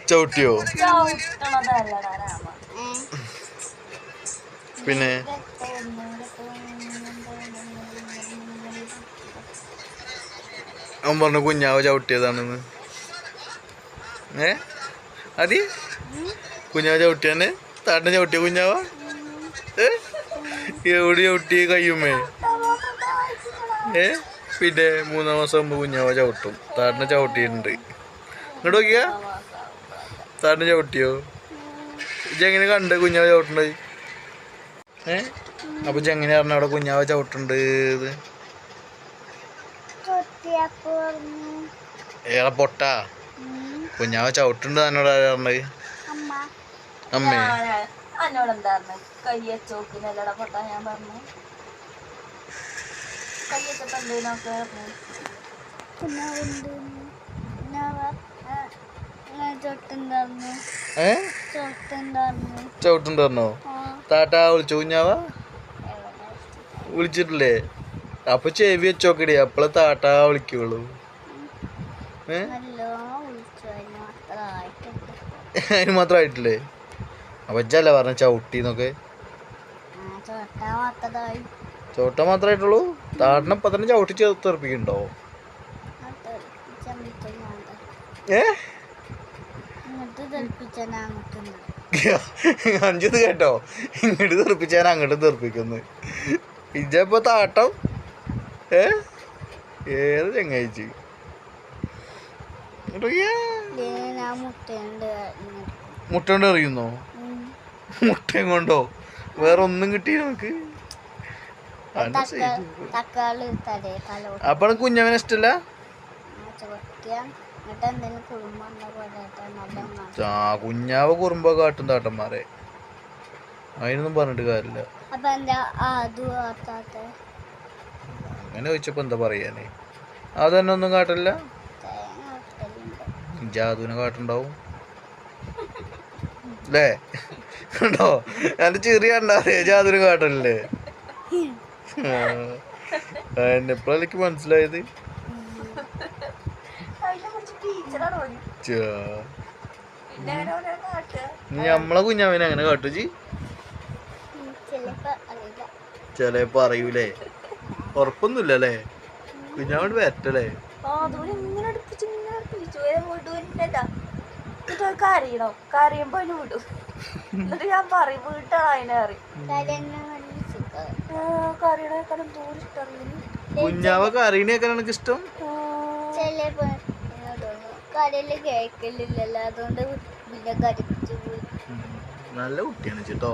ചവിട്ടിയോ? പിന്നെ അവൻ പറഞ്ഞു കുഞ്ഞാവ് ചവിട്ടിയതാണെന്ന്. അതി കുഞ്ഞാവ് ചവിട്ടിയാന് താട്ടിനെ ചവിട്ടിയ കുഞ്ഞാവ എവിടെ ചവിട്ടി കയ്യുമ്മേ? പിന്നെ 3 മാസം മുമ്പ് കുഞ്ഞാവ ചവിട്ടും. താട്ടിനെ ചവിട്ടിയിട്ടുണ്ട്. ഇങ്ങോട്ട് നോക്കിയാ താട്ടിനെ ചവിട്ടിയോ? ഇജെങ്ങനെ കണ്ട് കുഞ്ഞാവ ചവിട്ടണ്ട്? അപ്പൊ ഇജെങ്ങനെ പറഞ്ഞ അവിടെ കുഞ്ഞാവ ചവിട്ടുണ്ട്? ഏറെ പൊട്ടാ കുഞ്ഞാവ ചവിട്ടുണ്ട് എന്നോട് പറഞ്ഞത്. അമ്മേ എന്നോടെന്താ കയ്യച്ചോക്കിനല്ലടാ പൊട്ടാ ഞാൻ പറഞ്ഞു. കയ്യച്ചപ്പ എന്തേനൊക്കെ ചവിട്ടുണ്ടായിരുന്നോ? താട്ടാ വിളിച്ചോ കുഞ്ഞാവ? വിളിച്ചിട്ടില്ലേ? അപ്പൊ ചെവി വെച്ചോക്കടി, അപ്പളെ താട്ടാ വിളിക്കുള്ളൂ. അതിന് മാത്രമായിട്ടില്ലേ? അപ്പൊ ഇജ്ജല്ല പറഞ്ഞ ചവിട്ടിന്നൊക്കെ. ചോട്ട മാത്രമായിട്ടുള്ളൂ. താടിനെ ഇപ്പൊ തന്നെ ചവിട്ടി തെറിപ്പിക്കണ്ടോ? അഞ്ചത് കേട്ടോ, ഇങ്ങോട്ട് തെറിപ്പിച്ചാൻ അങ്ങോട്ട് തെറിപ്പിക്കുന്നു. ഇജ്ജപ്പൊ താട്ടം ഏത് ചങ്ങായിച്ച് മുട്ട കൊണ്ട് എറിയുന്നോ? മുട്ടയും കൊണ്ടോ? വേറെ ഒന്നും കിട്ടി നമുക്ക്? അപ്പൊ കുഞ്ഞവനെ ഇഷ്ടല്ല? കുഞ്ഞാവ കുറുമ്പ കാട്ടും താട്ടന്മാരെ, അതിനൊന്നും പറഞ്ഞിട്ട് കാര്യമില്ല. അങ്ങനെ ചോദിച്ചപ്പോ എന്താ പറയാനേ? അത് തന്നെ ഒന്നും കാട്ടില്ല. ജാതുവിനെ കാട്ടുണ്ടാവും അല്ലേ? ഉണ്ടോ? എന്റെ ചെറിയ കണ്ടാറിയ ജാതുവിനെ കാട്ടല്ലേ? എന്നെപ്പോഴാ എനിക്ക് മനസ്സിലായത്? നമ്മളെ കുഞ്ഞാവിനെ അങ്ങനെ കാട്ടു ജി? ചെലപ്പോ അറിയൂലേ? ഉറപ്പൊന്നുമില്ലല്ലേ? കുഞ്ഞാവോട് വരട്ടല്ലേ? കരയണോ? കരയുമ്പോ അതിന് വിടും. എന്നിട്ട് ഞാൻ പറയും വീട്ടാണ് അതിനെ അറിയും. കരയണേക്കാളും ദൂരം ഇഷ്ടം. കുഞ്ഞാവ കറീനേക്കാണ് എനിക്ക് ഇഷ്ടം. കേൾക്കില്ലല്ലോ, അതുകൊണ്ട് പിന്നെ കരച്ചു പോയി. നല്ല കുട്ടിയാണ് ചേട്ടോ.